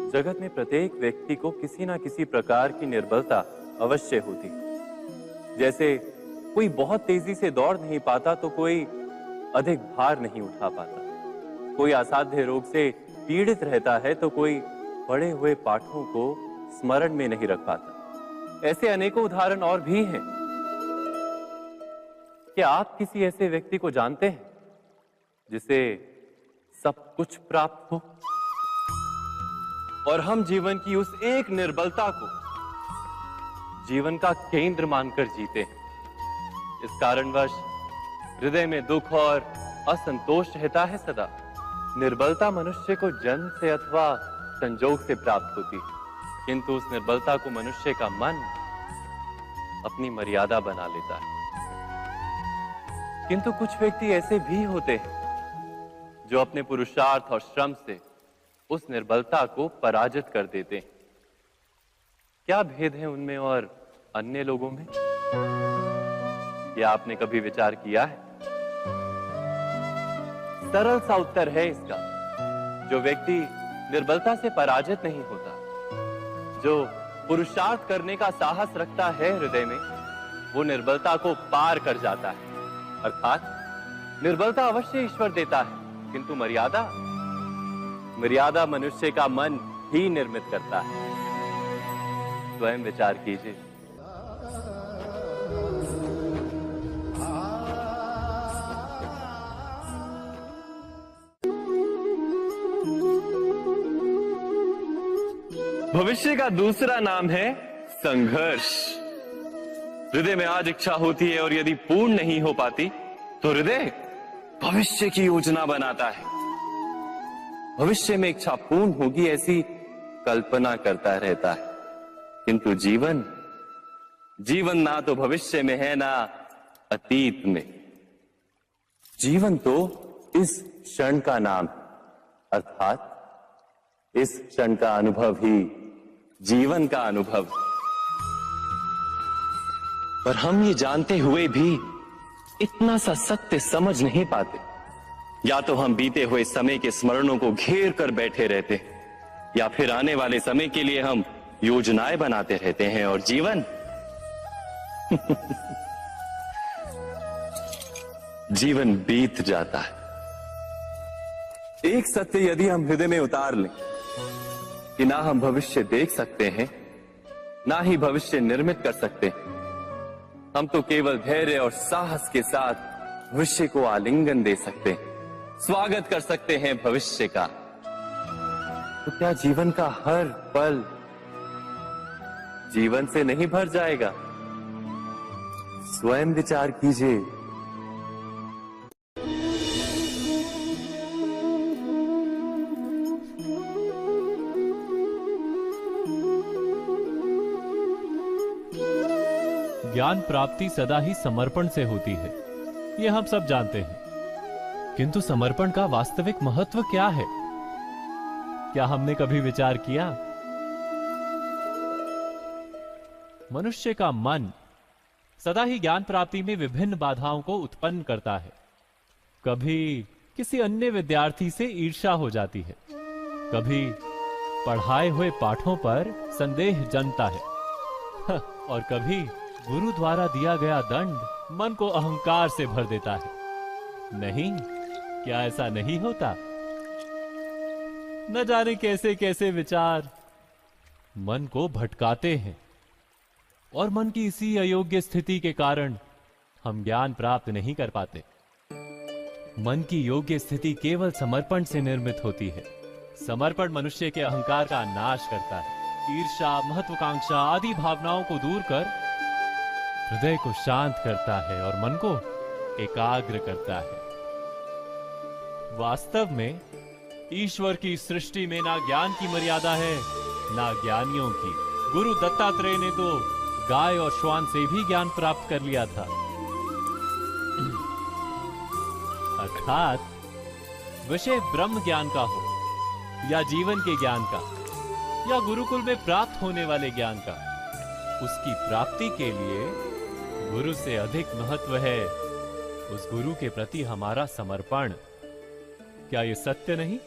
जगत में प्रत्येक व्यक्ति को किसी ना किसी प्रकार की निर्बलता अवश्य होती। जैसे कोई बहुत तेजी से दौड़ नहीं पाता तो कोई अधिक भार नहीं उठा पाता, कोई असाध्य रोग से पीड़ित रहता है तो कोई पढ़े हुए पाठों को स्मरण में नहीं रख पाता। ऐसे अनेकों उदाहरण और भी हैं। क्या आप किसी ऐसे व्यक्ति को जानते हैं जिसे सब कुछ प्राप्त हो और हम जीवन की उस एक निर्बलता को जीवन का केंद्र मानकर जीते हैं? इस कारणवश हृदय में दुख और असंतोष रहता है सदा। निर्बलता मनुष्य को जन्म से अथवा संजोग से प्राप्त होती है, किंतु उस निर्बलता को मनुष्य का मन अपनी मर्यादा बना लेता है। किंतु कुछ व्यक्ति ऐसे भी होते हैं जो अपने पुरुषार्थ और श्रम से उस निर्बलता को पराजित कर देते हैं। क्या भेद है उनमें और अन्य लोगों में? क्या आपने कभी विचार किया है? सरल सा उत्तर है इसका। जो व्यक्ति निर्बलता से पराजित नहीं होता, जो पुरुषार्थ करने का साहस रखता है हृदय में, वो निर्बलता को पार कर जाता है। अर्थात निर्बलता अवश्य ईश्वर देता है, किंतु मर्यादा मनुष्य का मन ही निर्मित करता है। स्वयं विचार कीजिए। भविष्य का दूसरा नाम है संघर्ष। हृदय में आज इच्छा होती है और यदि पूर्ण नहीं हो पाती तो हृदय भविष्य की योजना बनाता है। भविष्य में इच्छा पूर्ण होगी ऐसी कल्पना करता रहता है, किंतु जीवन ना तो भविष्य में है ना अतीत में। जीवन तो इस क्षण का नाम, अर्थात इस क्षण का अनुभव ही जीवन का अनुभव। पर हम ये जानते हुए भी इतना सा सत्य समझ नहीं पाते। या तो हम बीते हुए समय के स्मरणों को घेर कर बैठे रहते, या फिर आने वाले समय के लिए हम योजनाएं बनाते रहते हैं और जीवन जीवन बीत जाता है। एक सत्य यदि हम हृदय में उतार लें कि ना हम भविष्य देख सकते हैं, ना ही भविष्य निर्मित कर सकते हैं, हम तो केवल धैर्य और साहस के साथ भविष्य को आलिंगन दे सकते हैं, स्वागत कर सकते हैं भविष्य का। तो क्या जीवन का हर पल जीवन से नहीं भर जाएगा? स्वयं विचार कीजिए। ज्ञान प्राप्ति सदा ही समर्पण से होती है, यह हम सब जानते हैं। किंतु समर्पण का वास्तविक महत्व क्या है? क्या हमने कभी विचार किया? मनुष्य का मन सदा ही ज्ञान प्राप्ति में विभिन्न बाधाओं को उत्पन्न करता है। कभी किसी अन्य विद्यार्थी से ईर्ष्या हो जाती है, कभी पढ़ाए हुए पाठों पर संदेह जन्मता है और कभी गुरु द्वारा दिया गया दंड मन को अहंकार से भर देता है। नहीं, क्या ऐसा नहीं होता? न जाने कैसे कैसे विचार मन को भटकाते हैं और मन की इसी अयोग्य स्थिति के कारण हम ज्ञान प्राप्त नहीं कर पाते। मन की योग्य स्थिति केवल समर्पण से निर्मित होती है। समर्पण मनुष्य के अहंकार का नाश करता है, ईर्ष्या, महत्वाकांक्षा आदि भावनाओं को दूर कर हृदय को शांत करता है और मन को एकाग्र करता है। वास्तव में ईश्वर की सृष्टि में ना ज्ञान की मर्यादा है, ना ज्ञानियों की। गुरु दत्तात्रेय ने तो गाय और श्वान से भी ज्ञान प्राप्त कर लिया था। अर्थात विषय ब्रह्म ज्ञान का हो या जीवन के ज्ञान का या गुरुकुल में प्राप्त होने वाले ज्ञान का, उसकी प्राप्ति के लिए गुरु से अधिक महत्व है उस गुरु के प्रति हमारा समर्पण। क्या ये सत्य नहीं?